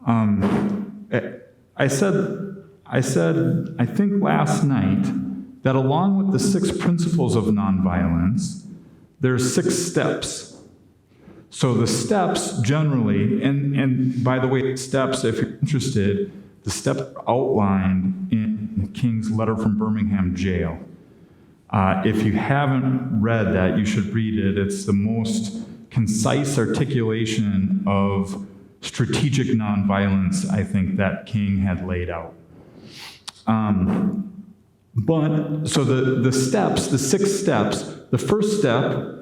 I said, I think last night, that along with the 6 principles of nonviolence, there's 6 steps. So the steps generally, and by the way, steps, if you're interested, the steps are outlined in King's letter from Birmingham jail. If you haven't read that, you should read it. It's the most concise articulation of strategic nonviolence, I think, that King had laid out. So the steps, the 6 steps, the first step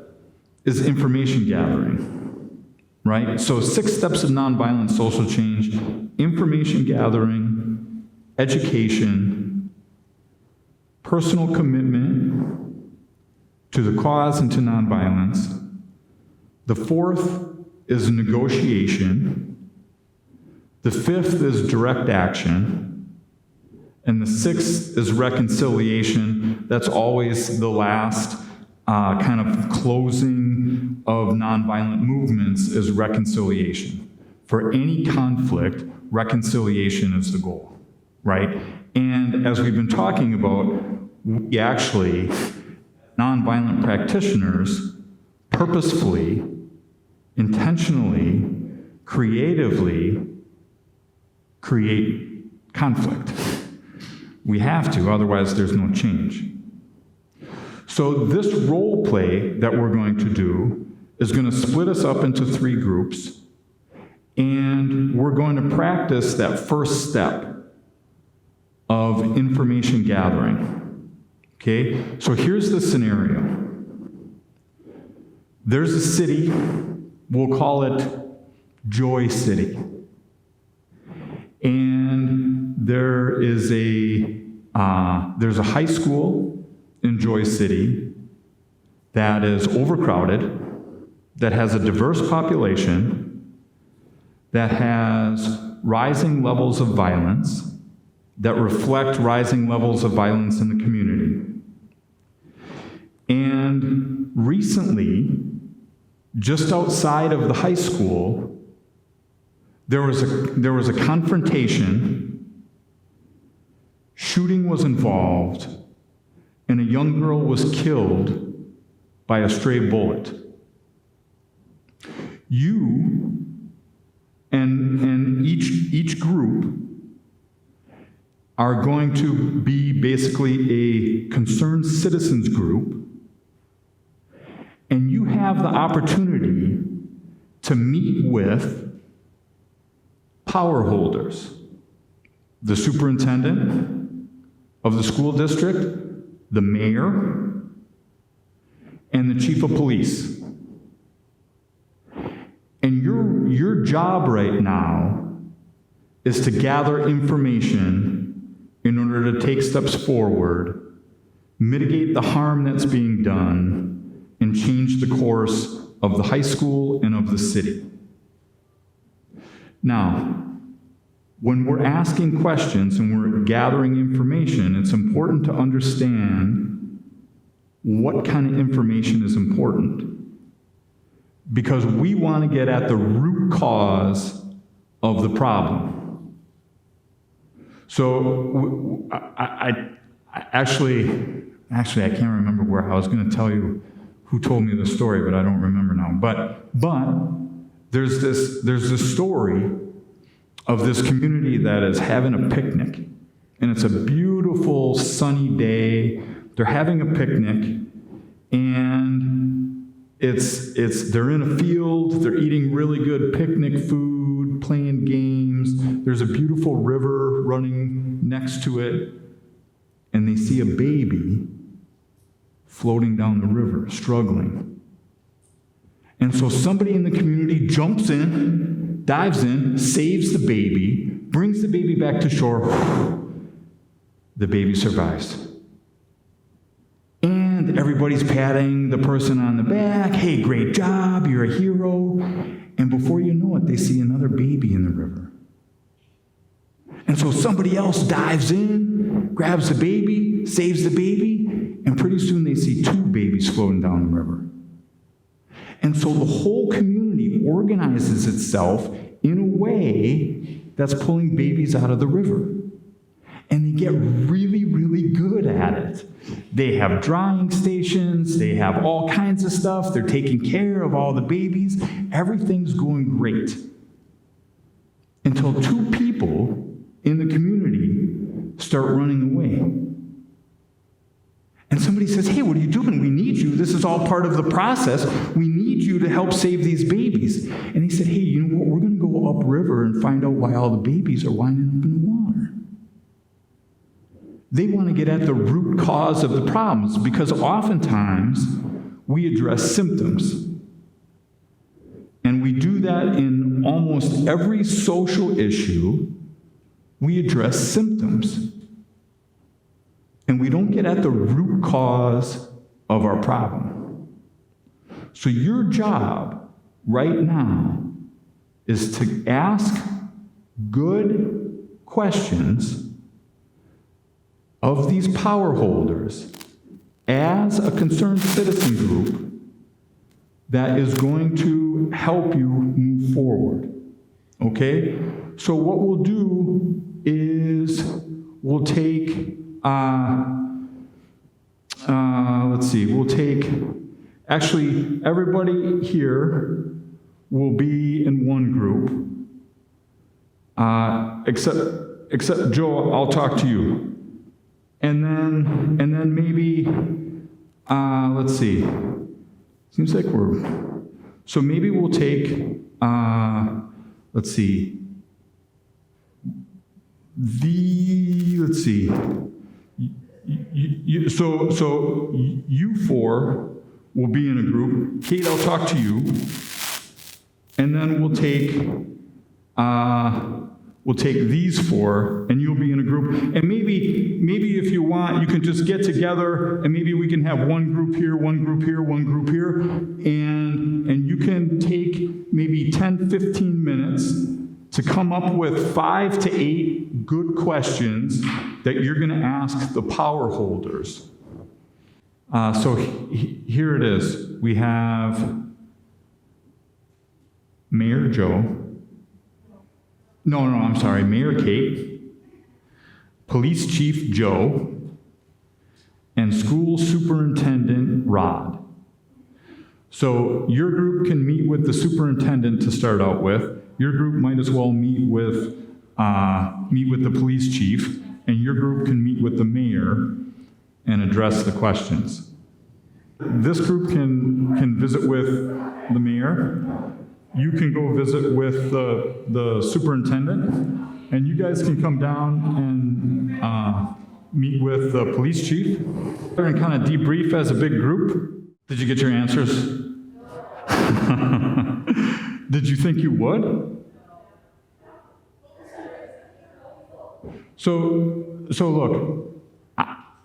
is information gathering, right? So 6 steps of nonviolent social change: information gathering, education, personal commitment to the cause and to nonviolence. The 4th is negotiation. The 5th is direct action. And the 6th is reconciliation. That's always the last kind of closing of nonviolent movements, is reconciliation. For any conflict, reconciliation is the goal, right? And as we've been talking about, we actually, nonviolent practitioners, purposefully, intentionally, creatively create conflict. We have to, otherwise there's no change. So this role play that we're going to do is going to split us up into 3 groups, and we're going to practice that first step of information gathering. Okay? So here's the scenario. There's a city, we'll call it Joy City. And there's a high school in Joy City that is overcrowded, that has a diverse population, that has rising levels of violence, that reflect rising levels of violence in the community. And recently, just outside of the high school, there was a confrontation, shooting was involved, and a young girl was killed by a stray bullet. You and each group are going to be basically a concerned citizens group, and you have the opportunity to meet with power holders, the superintendent of the school district, the mayor, and the chief of police. And your job right now is to gather information in order to take steps forward, mitigate the harm that's being done, and change the course of the high school and of the city. Now, when we're asking questions and we're gathering information, it's important to understand what kind of information is important, because we want to get at the root cause of the problem. So I can't remember where I was going to tell you who told me the story, but I don't remember now. But there's this story of this community that is having a picnic, and it's a beautiful sunny day. They're having a picnic, and they're in a field. They're eating really good picnic food, playing games. There's a beautiful river running next to it, and they see a baby floating down the river, struggling. And so somebody in the community jumps in, dives in, saves the baby, brings the baby back to shore. The baby survives. And everybody's patting the person on the back. Hey, great job, you're a hero. And before you know it, they see another baby in the river. And so somebody else dives in, grabs the baby, saves the baby, and pretty soon they see 2 babies floating down the river. And so the whole community organizes itself in a way that's pulling babies out of the river. And they get really, really good at it. They have drying stations, they have all kinds of stuff, they're taking care of all the babies, everything's going great. Until two people in the community start running away. And somebody says, hey, what are you doing? We need you. This is all part of the process. We need you to help save these babies. And he said, hey, you know what? We're going to go upriver and find out why all the babies are winding up in the water. They want to get at the root cause of the problems because oftentimes we address symptoms. And we do that in almost every social issue. We address symptoms. And we don't get at the root cause of our problem. So your job right now is to ask good questions of these power holders as a concerned citizen group that is going to help you move forward. Okay? So what we'll do is we'll take, actually, everybody here will be in one group, except Joe, I'll talk to you. And then maybe, seems like so maybe we'll take, so you four will be in a group. Kate, I'll talk to you. And then we'll take these four, and you'll be in a group. And maybe if you want, you can just get together, and maybe we can have one group here, one group here, one group here, and you can take maybe 10, 15 minutes to come up with 5 to 8 good questions that you're going to ask the power holders. So here it is. We have Mayor Joe. Mayor Kate, Police Chief Joe, and School Superintendent Rod. So your group can meet with the superintendent to start out with. Your group might as well meet with the police chief, and your group can meet with the mayor and address the questions. This group can visit with the mayor. You can go visit with the superintendent, and you guys can come down and meet with the police chief and kind of debrief as a big group. Did you get your answers? Did you think you would? So look,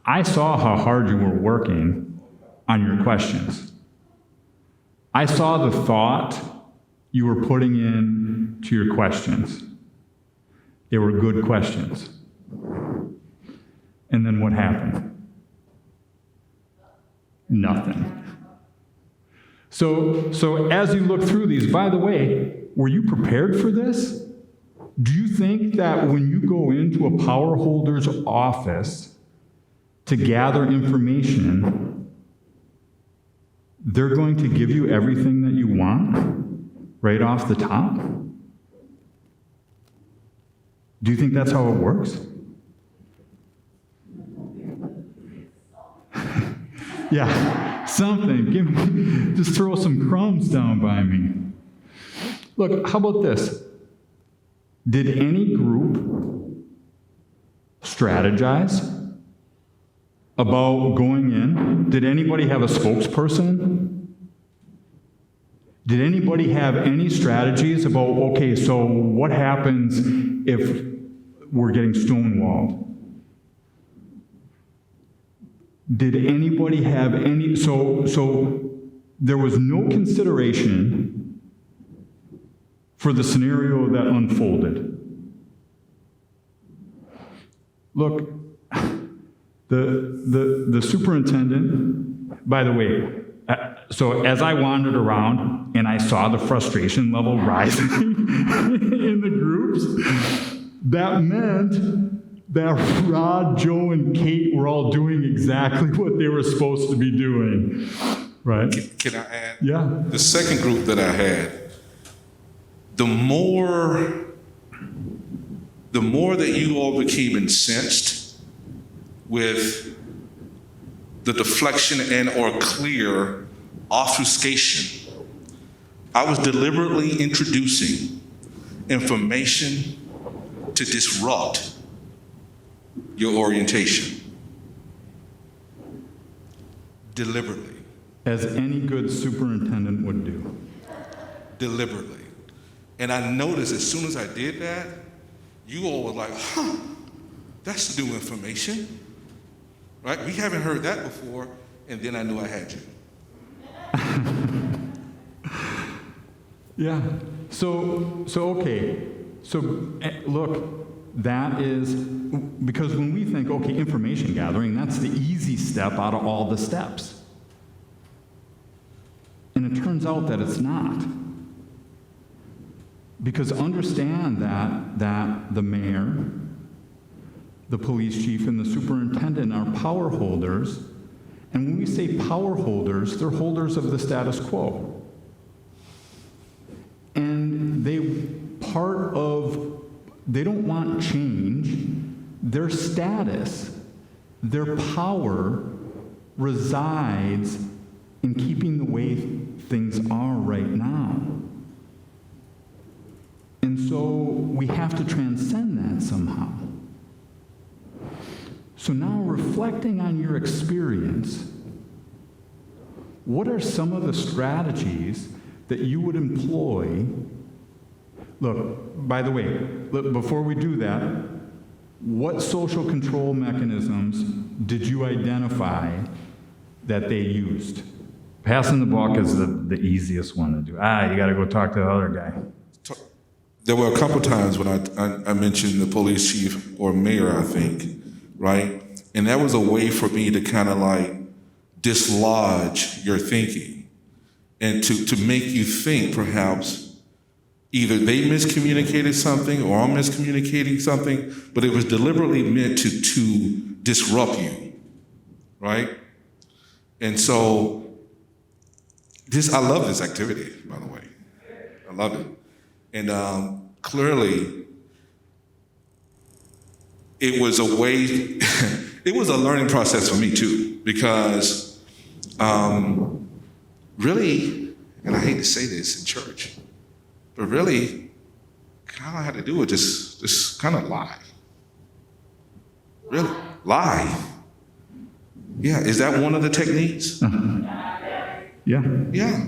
I saw how hard you were working on your questions. I saw the thought you were putting in to your questions. They were good questions. And then what happened? Nothing. So as you look through these, by the way, were you prepared for this? Do you think that when you go into a power holder's office to gather information, they're going to give you everything that you want right off the top? Do you think that's how it works? Yeah, something. Give me, just throw some crumbs down by me. Look, how about this? Did any group strategize about going in? Did anybody have a spokesperson? Did anybody have any strategies about, okay, so what happens if we're getting stonewalled? Did anybody have any, so there was no consideration for the scenario that unfolded. Look, the superintendent, by the way, So as I wandered around and I saw the frustration level rising in the groups, that meant that Rod, Joe, and Kate were all doing exactly what they were supposed to be doing, right? Can I add? Yeah. The second group that I had, the more that you all became incensed with the deflection and or clear obfuscation, I was deliberately introducing information to disrupt your orientation. Deliberately. As any good superintendent would do. Deliberately. And I noticed as soon as I did that, you all were like, that's new information, right? We haven't heard that before, and then I knew I had you. Yeah. So okay. So look, that is, because when we think, okay, information gathering, that's the easy step out of all the steps. And it turns out that it's not. Because understand that the mayor, the police chief, and the superintendent are power holders. And when we say power holders, they're holders of the status quo. And they don't want change. Their status, their power resides in keeping the way things are right now. And so we have to transcend that somehow. So now, reflecting on your experience, what are some of the strategies that you would employ? Look, by the way, before we do that, what social control mechanisms did you identify that they used? Passing the buck is the easiest one to do. You got to go talk to the other guy. There were a couple times when I mentioned the police chief or mayor, I think, right? And that was a way for me to kind of like dislodge your thinking and to make you think perhaps either they miscommunicated something or I'm miscommunicating something, but it was deliberately meant to disrupt you, right? And so I love this activity, by the way. I love it. And clearly, it was a way, it was a learning process for me too, because really, and I hate to say this in church, but really, all I had to do was just kind of lie. Really, lie. Yeah, is that one of the techniques? Yeah. Yeah,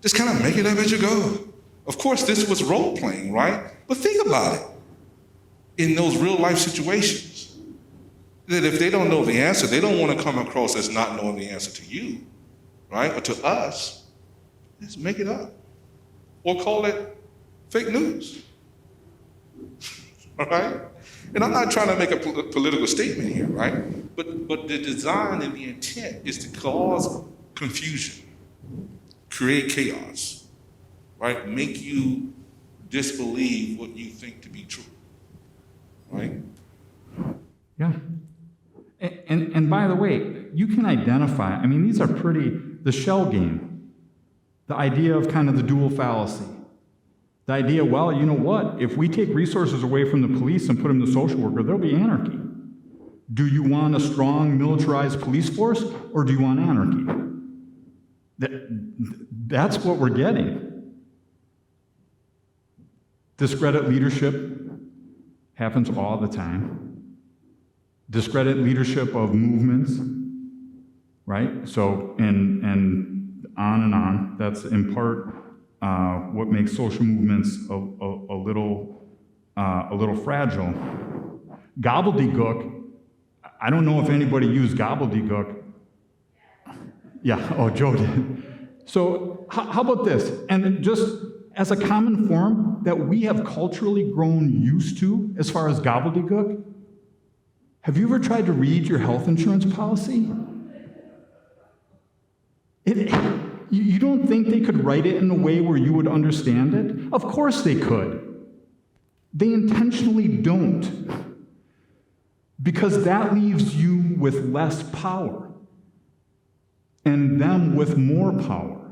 just kind of make it up as you go. Of course, this was role-playing, right? But think about it. In those real-life situations, that if they don't know the answer, they don't want to come across as not knowing the answer to you, right? Or to us. Let's make it up. Or call it fake news. All right? And I'm not trying to make a political statement here, right? But the design and the intent is to cause confusion, create chaos. Right? Make you disbelieve what you think to be true. Right? Yeah. And by the way, you can identify, these are the shell game, the idea of kind of the dual fallacy. The idea, well, you know what? If we take resources away from the police and put them to social worker, there'll be anarchy. Do you want a strong militarized police force or do you want anarchy? That's what we're getting. Discredit leadership happens all the time. Discredit leadership of movements, right? So, and on. That's in part what makes social movements a little fragile. Gobbledygook. I don't know if anybody used gobbledygook. Yeah. Joe did. So, how about this? And just as a common form that we have culturally grown used to as far as gobbledygook, have you ever tried to read your health insurance policy? You don't think they could write it in a way where you would understand it? Of course they could. They intentionally don't. Because that leaves you with less power and them with more power.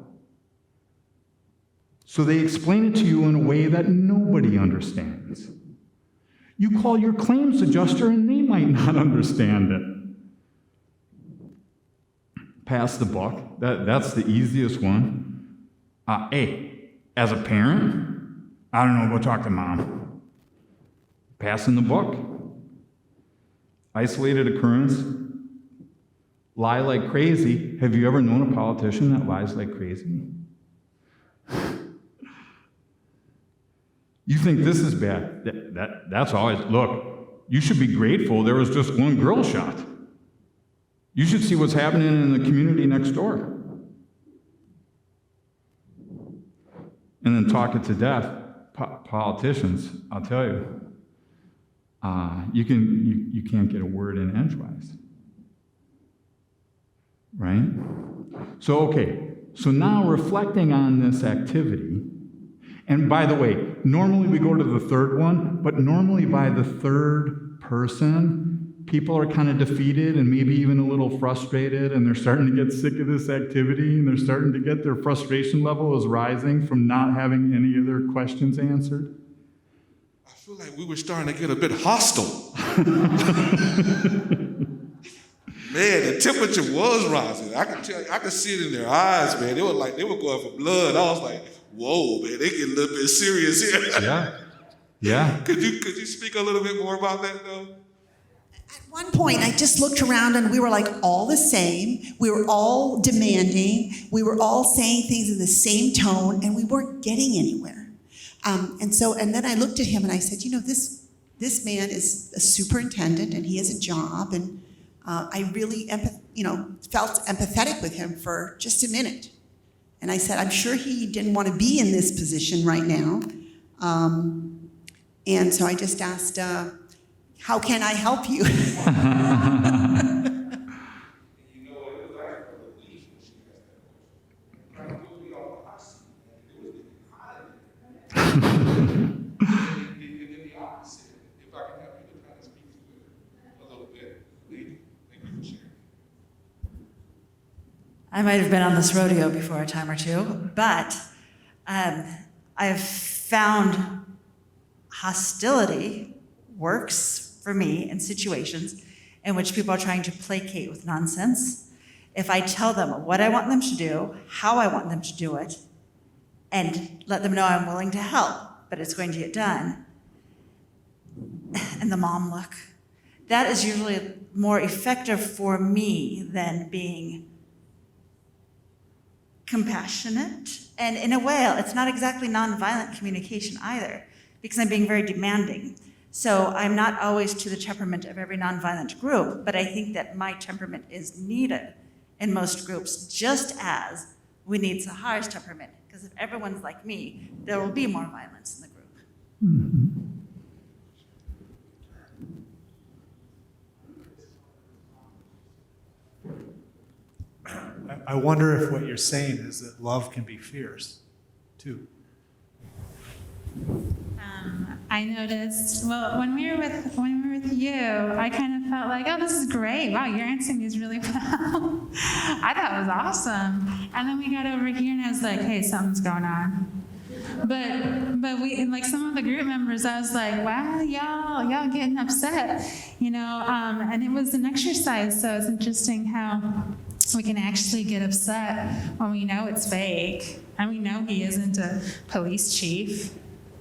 So they explain it to you in a way that nobody understands. You call your claims adjuster and they might not understand it. Pass the buck. That's the easiest one. Hey, as a parent, I don't know, go talk to mom. Passing the buck. Isolated occurrence. Lie like crazy. Have you ever known a politician that lies like crazy? You think this is bad. That's always, look, you should be grateful there was just one girl shot. You should see what's happening in the community next door. And then talk it to death. Politicians, I'll tell you, you can't get a word in edgewise. Right? So now reflecting on this activity, and by the way, normally we go to the third one, but normally by the third person, people are kind of defeated and maybe even a little frustrated, and they're starting to get sick of this activity, and they're starting to get their frustration level is rising from not having any of their questions answered. I feel like we were starting to get a bit hostile. Man, the temperature was rising. I can tell you, I could see it in their eyes, man. They were going for blood. I was like, whoa, man, they get a little bit serious here. Yeah. Could you speak a little bit more about that, though? At one point, I just looked around and we were like all the same. We were all demanding. We were all saying things in the same tone, and we weren't getting anywhere. And then I looked at him and I said, this man is a superintendent and he has a job, and I really felt empathetic with him for just a minute. And I said, I'm sure he didn't want to be in this position right now. And so I just asked, how can I help you? I might have been on this rodeo before a time or two, but I've found hostility works for me in situations in which people are trying to placate with nonsense. If I tell them what I want them to do, how I want them to do it, and let them know I'm willing to help, but it's going to get done, and the mom look, that is usually more effective for me than being compassionate. And in a way, it's not exactly nonviolent communication either, because I'm being very demanding. So I'm not always to the temperament of every nonviolent group, but I think that my temperament is needed in most groups, just as we need Sahar's temperament, because if everyone's like me, there will be more violence in the group. Mm-hmm. I wonder if what you're saying is that love can be fierce, too. I noticed, well, when we were with you, I kind of felt like, oh, this is great. Wow, you're answering these really well. I thought it was awesome. And then we got over here and I was like, hey, something's going on. But we, like some of the group members, I was like, wow, y'all getting upset, and it was an exercise. So it's interesting how we can actually get upset when we know it's fake and we know he isn't a police chief.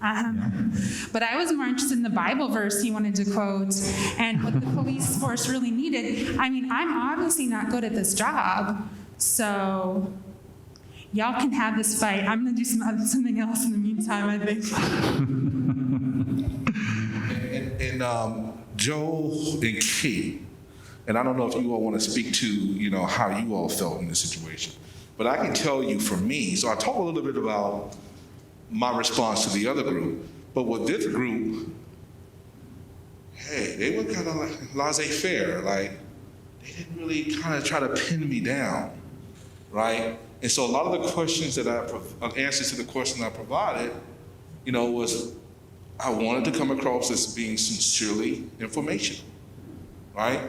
But I was more interested in the Bible verse he wanted to quote and what the police force really needed. I mean, I'm obviously not good at this job, so y'all can have this fight. I'm going to do something else in the meantime, I think. And Joe and Kate, and I don't know if you all want to speak to, how you all felt in this situation, but I can tell you for me, so I talked a little bit about my response to the other group, but with this group, hey, they were kind of like laissez-faire, like they didn't really kind of try to pin me down, right? And so a lot of the questions that answers to the question I provided, was I wanted to come across as being sincerely informational, right?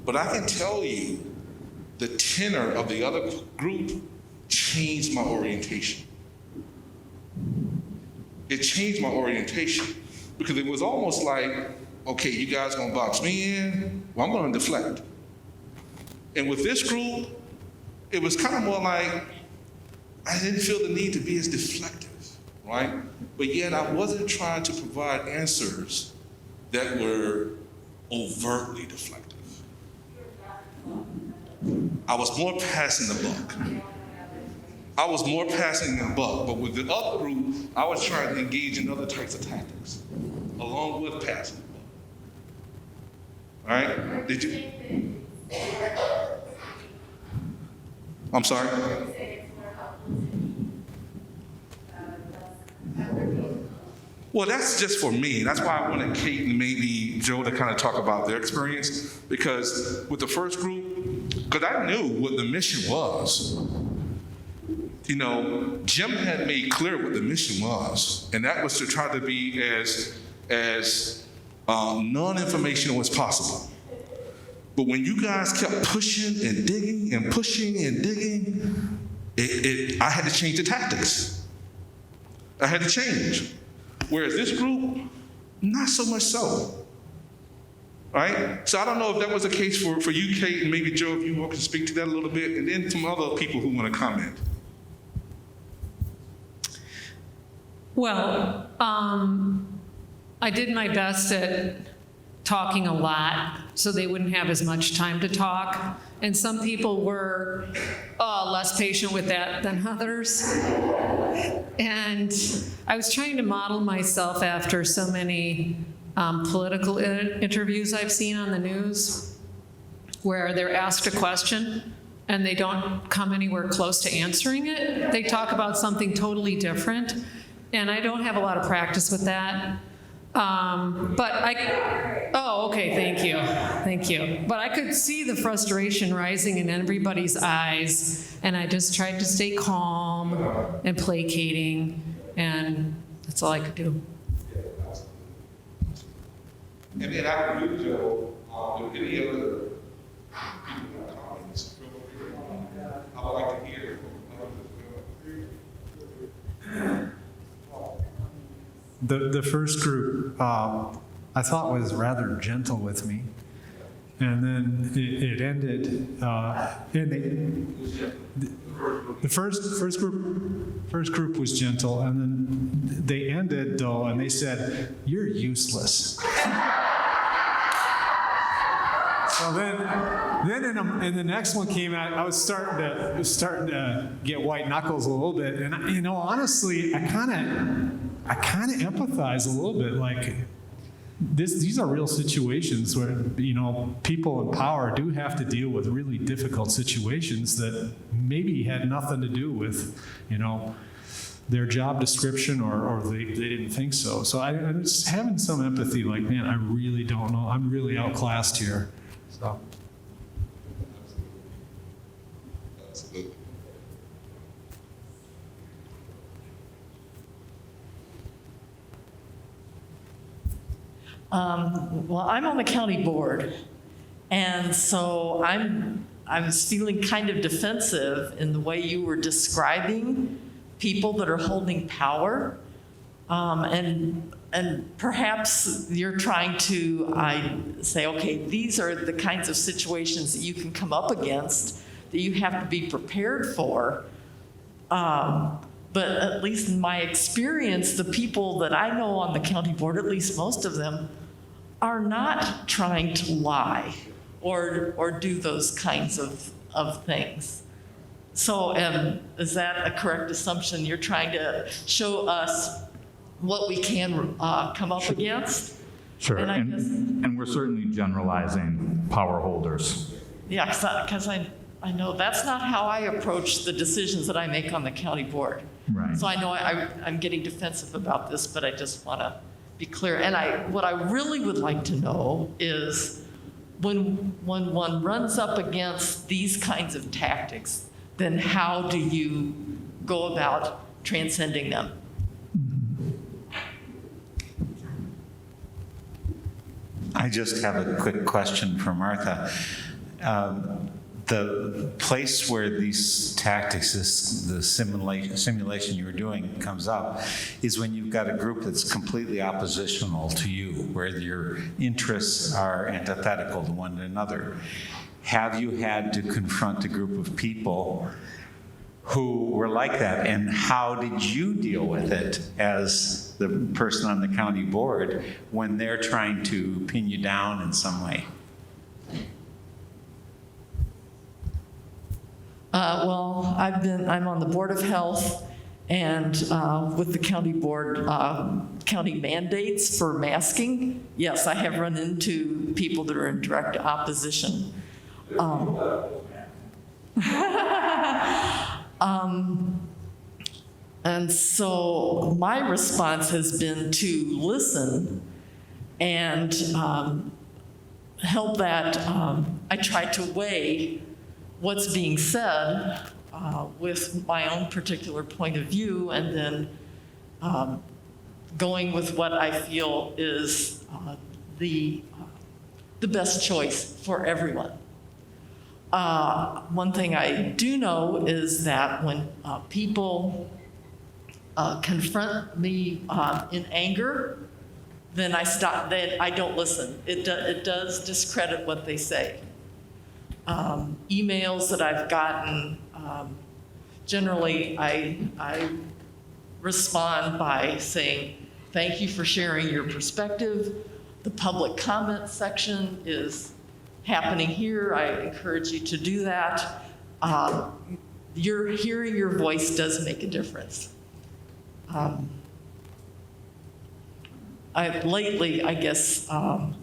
But I can tell you the tenor of the other group changed my orientation. It changed my orientation because it was almost like, okay, you guys gonna box me in, well, I'm gonna deflect. And with this group, it was kind of more like, I didn't feel the need to be as deflective, right? But yet I wasn't trying to provide answers that were overtly deflective. I was more passing the buck. But with the other group, I was trying to engage in other types of tactics, along with passing the buck. All right? Did you? I'm sorry? Well, that's just for me. That's why I wanted Kate and maybe Joe to kind of talk about their experience. Because with the first group, because I knew what the mission was. Jim had made clear what the mission was, and that was to try to be as non-informational as possible. But when you guys kept pushing and digging and pushing and digging, I had to change the tactics. I had to change. Whereas this group, not so much so. Right? So I don't know if that was the case for you, Kate, and maybe Joe, if you all can speak to that a little bit, and then some other people who want to comment. Well, I did my best at talking a lot so they wouldn't have as much time to talk. And some people were less patient with that than others. And I was trying to model myself after so many political interviews I've seen on the news where they're asked a question and they don't come anywhere close to answering it. They talk about something totally different. And I don't have a lot of practice with that. Okay, thank you. But I could see the frustration rising in everybody's eyes, and I just tried to stay calm and placating, and that's all I could do. And then I agree with Joe, if any other comments, I would like to hear. The first group, I thought was rather gentle with me. And then it ended, the first group was gentle, and then they ended though, and they said, "You're useless." So then in the next one came out, I was starting to get white knuckles a little bit, and honestly, I kind of empathize a little bit, like. These are real situations where, people in power do have to deal with really difficult situations that maybe had nothing to do with, their job description or they didn't think so. So I'm just having some empathy, like, man, I really don't know. I'm really outclassed here. So. Absolutely. Well, I'm on the county board, and so I was feeling kind of defensive in the way you were describing people that are holding power, and perhaps you're trying to say, okay, these are the kinds of situations that you can come up against that you have to be prepared for. But at least in my experience, the people that I know on the county board, at least most of them, are not trying to lie or do those kinds of things. So is that a correct assumption? You're trying to show us what we can come up against? Sure, And and we're certainly generalizing power holders. Yeah, because I know that's not how I approach the decisions that I make on the county board. Right. So I know I'm getting defensive about this, but I just want to be clear. And what I really would like to know is when one runs up against these kinds of tactics, then how do you go about transcending them? I just have a quick question for Martha. The place where these tactics, the simulation you were doing comes up, is when you've got a group that's completely oppositional to you, where your interests are antithetical to one another. Have you had to confront a group of people who were like that, and how did you deal with it as the person on the county board when they're trying to pin you down in some way? Well, I'm on the Board of Health, and with the county board, county mandates for masking, yes, I have run into people that are in direct opposition. And so my response has been to listen and help that. I try to weigh what's being said with my own particular point of view, and then going with what I feel is the best choice for everyone. One thing I do know is that when people confront me in anger, then I stop. Then I don't listen. It does discredit what they say. Emails that I've gotten, generally I respond by saying, thank you for sharing your perspective. The public comment section is happening here. I encourage you to do that. Hearing your voice does make a difference. Lately, I guess, I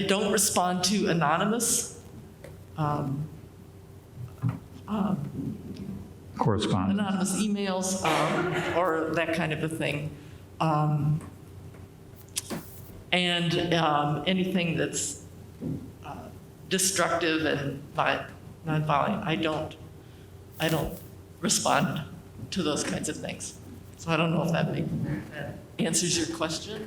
don't respond to anonymous Correspondence. anonymous emails or that kind of a thing. And anything that's destructive and nonviolent, I don't respond to those kinds of things. So I don't know if that answers your question.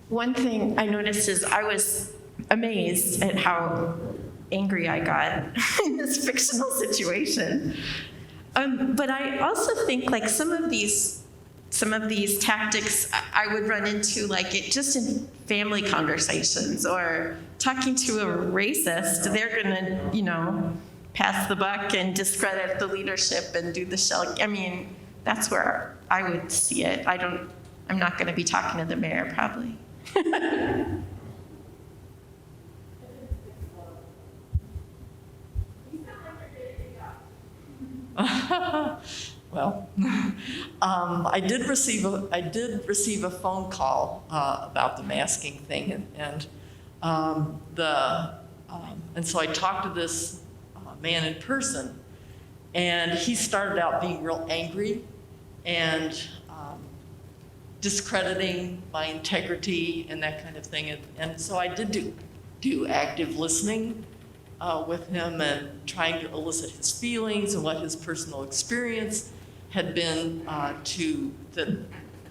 One thing I noticed is I was amazed at how angry I got in this fictional situation. But I also think like some of these tactics I would run into like it just in family conversations or talking to a racist. They're gonna, pass the buck and discredit the leadership and do the shell. I mean, that's where I would see it. I'm not gonna be talking to the mayor probably. Well, I did receive a phone call about the masking thing, and so I talked to this man in person, and he started out being real angry and discrediting my integrity and that kind of thing, and so I did do active listening with him and trying to elicit his feelings and what his personal experience had been that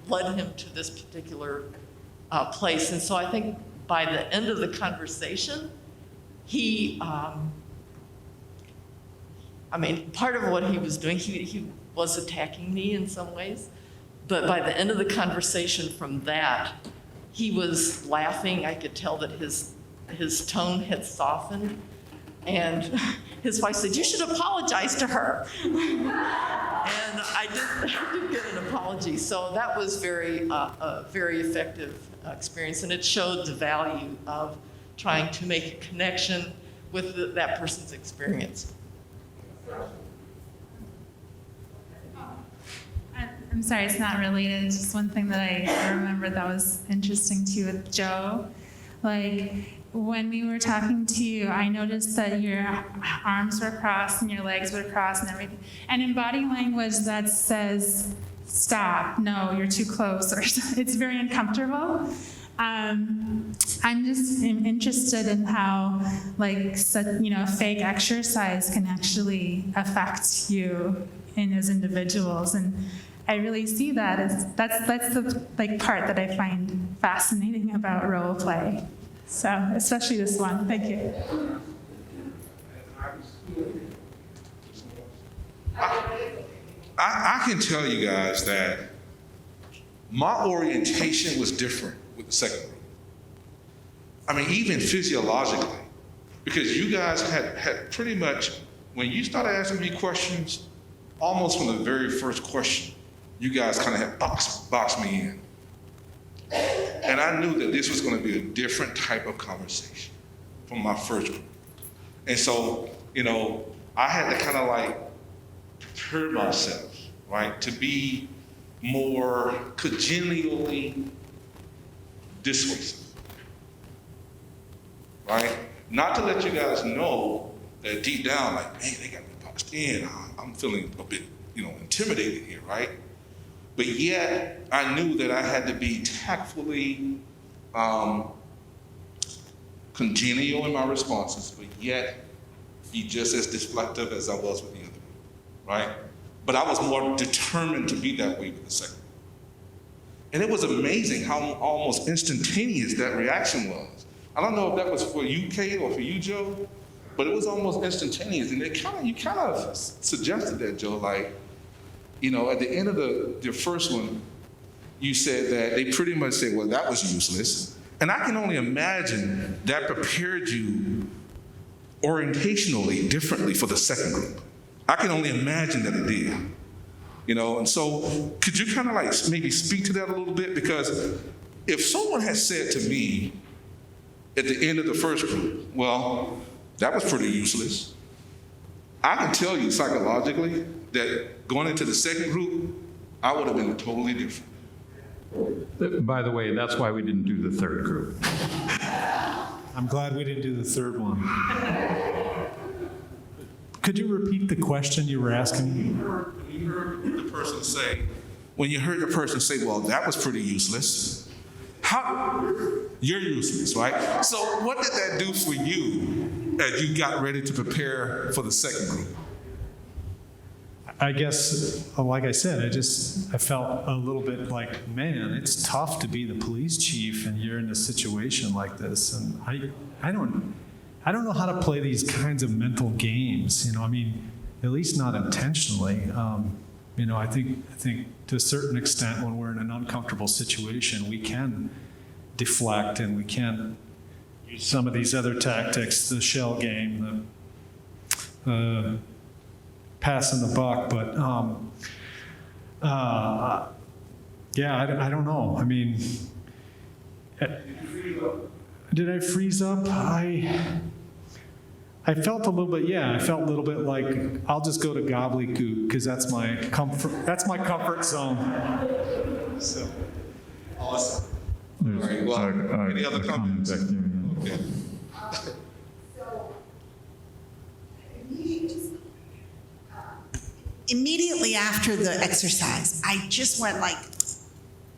led him to this particular place. And so I think by the end of the conversation, he, part of what he was doing, he was attacking me in some ways, but by the end of the conversation from that, he was laughing. I could tell that his tone had softened. And his wife said, "You should apologize to her." And I did get an apology. So that was a very effective experience. And it showed the value of trying to make a connection with that person's experience. I'm sorry, it's not related. It's just one thing that I remember that was interesting too with Joe. Like, when we were talking to you, I noticed that your arms were crossed and your legs were crossed and everything. And in body language that says, stop, no, you're too close, or it's very uncomfortable. I'm just interested in how, like, fake exercise can actually affect you as individuals, and I really see that as that's the part that I find fascinating about role play. So, especially this one. Thank you. I can tell you guys that my orientation was different with the second group. I mean, even physiologically, because you guys had pretty much, when you started asking me questions, almost from the very first question, you guys kind of had boxed me in. And I knew that this was going to be a different type of conversation from my first group. And so, I had to kind of like prepare myself, right, to be more congenially dissuasive, right? Not to let you guys know that deep down, like, man, they got me boxed in. I'm feeling a bit, intimidated here, right? But yet, I knew that I had to be tactfully congenial in my responses, but yet be just as deflective as I was with the other one, right? But I was more determined to be that way with the second. And it was amazing how almost instantaneous that reaction was. I don't know if that was for you, Kate, or for you, Joe, but it was almost instantaneous. And you kind of suggested that, Joe, like, at the end of the first one, you said that they pretty much said, well, that was useless. And I can only imagine that prepared you orientationally differently for the second group. I can only imagine that it did. And so could you kind of like maybe speak to that a little bit? Because if someone had said to me at the end of the first group, well, that was pretty useless, I can tell you psychologically that going into the second group, I would have been totally different. By the way, that's why we didn't do the third group. I'm glad we didn't do the third one. Could you repeat the question you were asking? When you heard the person say, well, that was pretty useless, you're useless, right? So what did that do for you as you got ready to prepare for the second group? I guess, like I said, I felt a little bit like, man, it's tough to be the police chief and you're in a situation like this. And I don't know how to play these kinds of mental games, at least not intentionally. I think to a certain extent when we're in an uncomfortable situation, we can deflect and we can use some of these other tactics, the shell game, the passing the buck, but I don't know. Did I freeze up? I felt a little bit, I felt a little bit like I'll just go to gobbledygook because that's my comfort zone. So. Awesome. All right, well, any other comments? Okay. Immediately after the exercise, I just went like,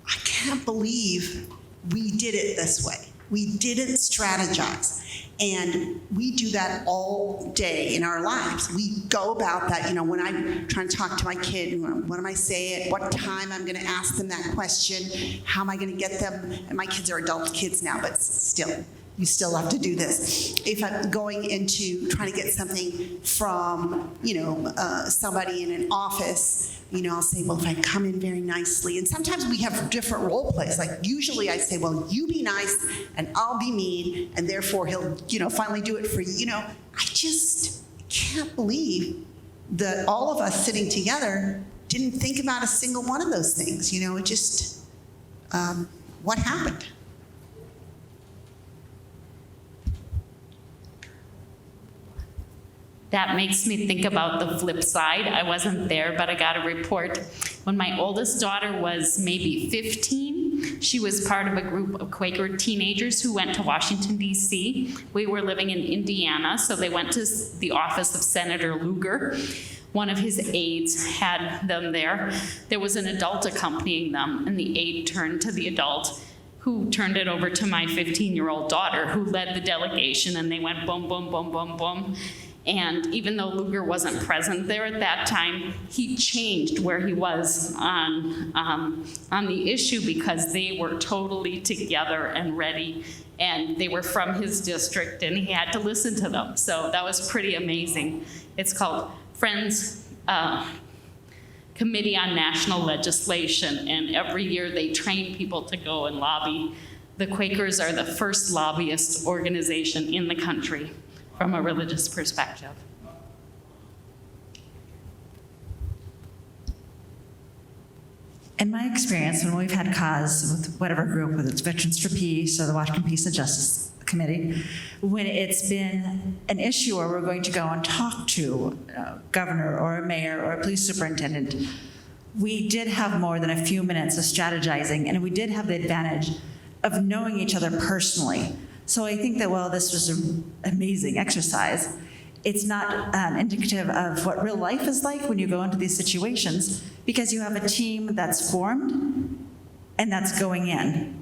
I can't believe we did it this way. We didn't strategize. And we do that all day in our lives. We go about that, when I'm trying to talk to my kid, what am I saying, what time I'm going to ask them that question, how am I going to get them, and my kids are adult kids now, but still, you still have to do this. If I'm going into trying to get something from, somebody in an office, I'll say, well, if I come in very nicely, and sometimes we have different role plays. Like usually I say, well, you be nice and I'll be mean, and therefore he'll, finally do it for you. I just can't believe that all of us sitting together didn't think about a single one of those things. It just, what happened? That makes me think about the flip side. I wasn't there, but I got a report. When my oldest daughter was maybe 15, she was part of a group of Quaker teenagers who went to Washington, D.C. We were living in Indiana, so they went to the office of Senator Lugar. One of his aides had them there. There was an adult accompanying them, and the aide turned to the adult who turned it over to my 15-year-old daughter, who led the delegation, and they went boom, boom, boom, boom, boom. And even though Lugar wasn't present there at that time, he changed where he was on the issue because they were totally together and ready, and they were from his district, and he had to listen to them. So that was pretty amazing. It's called Friends Committee on National Legislation, and every year they train people to go and lobby. The Quakers are the first lobbyist organization in the country from a religious perspective. In my experience, when we've had cause with whatever group, whether it's Veterans for Peace or the Washington Peace and Justice Committee, when it's been an issue where we're going to go and talk to a governor or a mayor or a police superintendent, we did have more than a few minutes of strategizing, and we did have the advantage of knowing each other personally. So I think that while this was an amazing exercise, it's not indicative of what real life is like when you go into these situations, because you have a team that's formed and that's going in.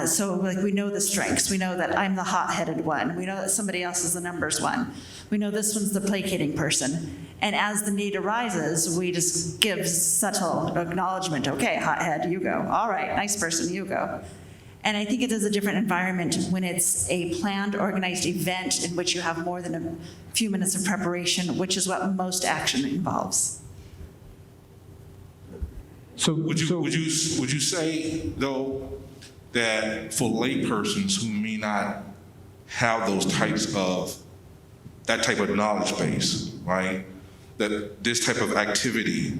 So like we know the strengths. We know that I'm the hot-headed one. We know that somebody else is the numbers one. We know this one's the placating person. And as the need arises, we just give subtle acknowledgement. Okay, hothead, you go. All right, nice person, you go. And I think it is a different environment when it's a planned, organized event in which you have more than a few minutes of preparation, which is what most action involves. So Would you say, though, that for laypersons who may not have that type of knowledge base, right, that this type of activity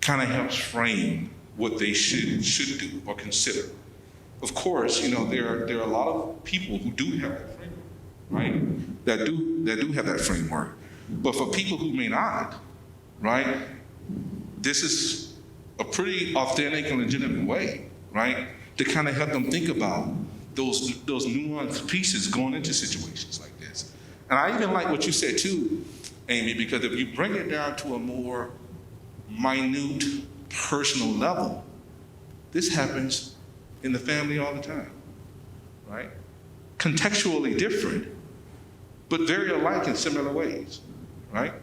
kind of helps frame what they should do or consider? Of course, there are a lot of people who do have that framework, right? That do have that framework. But for people who may not, right, this is a pretty authentic and legitimate way, right, to kind of help them think about those nuanced pieces going into situations like this. And I even like what you said too, Amy, because if you bring it down to a more minute, personal level, this happens in the family all the time, right? Contextually different, but very alike in similar ways, right?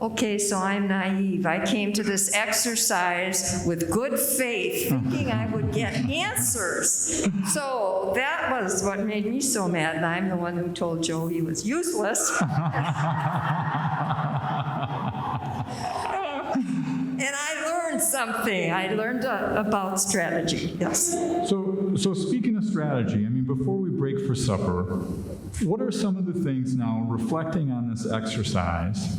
Okay, so I'm naive. I came to this exercise with good faith, thinking I would get answers. So that was what made me so mad, and I'm the one who told Joe he was useless. And I learned something. I learned about strategy, yes. So speaking of strategy, I mean, before we break for supper, what are some of the things now, reflecting on this exercise,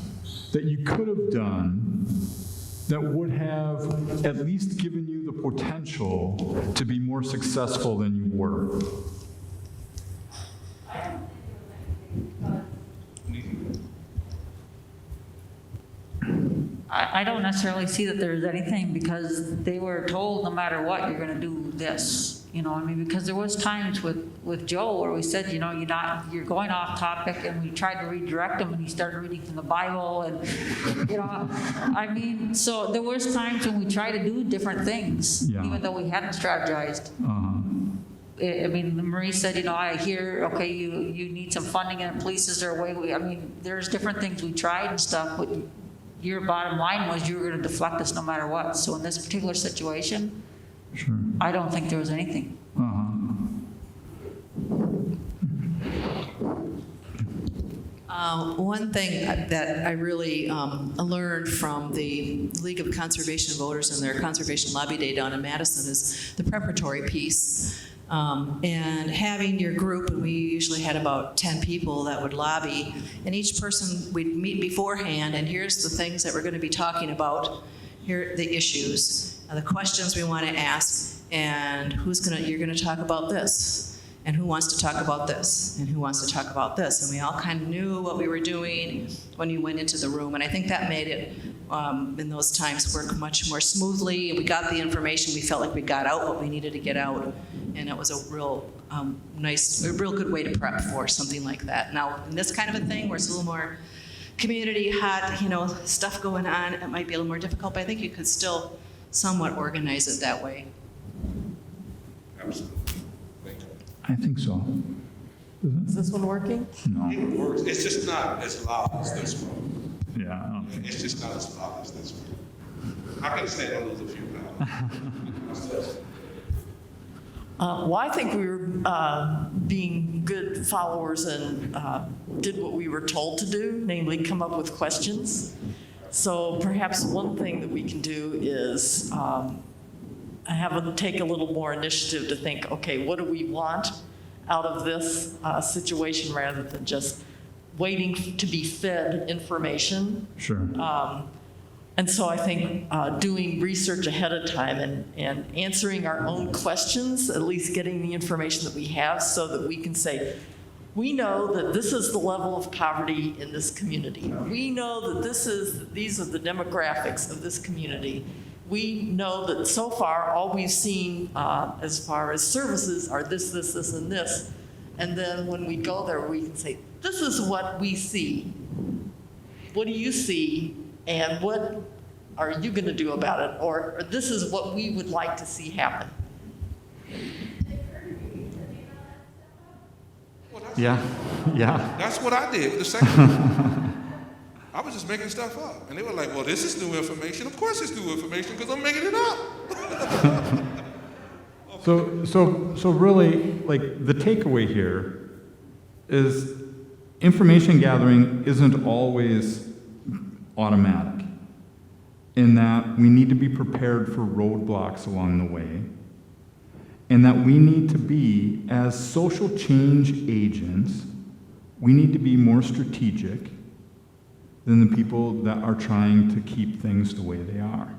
that you could have done that would have at least given you the potential to be more successful than you were? I don't necessarily see that there's anything, because they were told no matter what, you're going to do this. Because there was times with Joe where we said, you're going off topic, and we tried to redirect him, and he started reading from the Bible, and so there was times when we tried to do different things, even though we hadn't strategized. Marie said, I hear, okay, you need some funding, and police is there a way? There's different things we tried and stuff, but your bottom line was you were going to deflect us no matter what. So in this particular situation, sure, I don't think there was anything. One thing that I really learned from the League of Conservation Voters and their Conservation Lobby Day down in Madison is the preparatory piece. And having your group, and we usually had about 10 people that would lobby, and each person, we'd meet beforehand, and here's the things that we're going to be talking about, here are the issues, the questions we want to ask, and you're going to talk about this, and who wants to talk about this, and who wants to talk about this, and we all kind of knew what we were doing when you went into the room, and I think that made it, in those times, work much more smoothly. We got the information, we felt like we got out what we needed to get out, and it was a real real good way to prep for something like that. Now, in this kind of a thing, where it's a little more community, hot, stuff going on, it might be a little more difficult, but I think you could still somewhat organize it that way. Absolutely. Thank you. I think so. Is this one working? No. It works. It's just not as loud as this one. Yeah, I don't think. It's just not as loud as this one. I can stand to lose a few pounds. Well, I think we were being good followers and did what we were told to do, namely come up with questions. So perhaps one thing that we can do is take a little more initiative to think, okay, what do we want out of this situation rather than just waiting to be fed information. Sure. And so I think doing research ahead of time and answering our own questions, at least getting the information that we have so that we can say, we know that this is the level of poverty in this community. We know that these are the demographics of this community. We know that so far all we've seen as far as services are this, this, this, and this. And then when we go there, we can say, this is what we see. What do you see? And what are you going to do about it? Or this is what we would like to see happen. Yeah, yeah. That's what I did with the second one. I was just making stuff up. And they were like, well, this is new information. Of course it's new information because I'm making it up. So really, like, the takeaway here is information gathering isn't always automatic, in that we need to be prepared for roadblocks along the way, and that we need to be, as social change agents, we need to be more strategic than the people that are trying to keep things the way they are.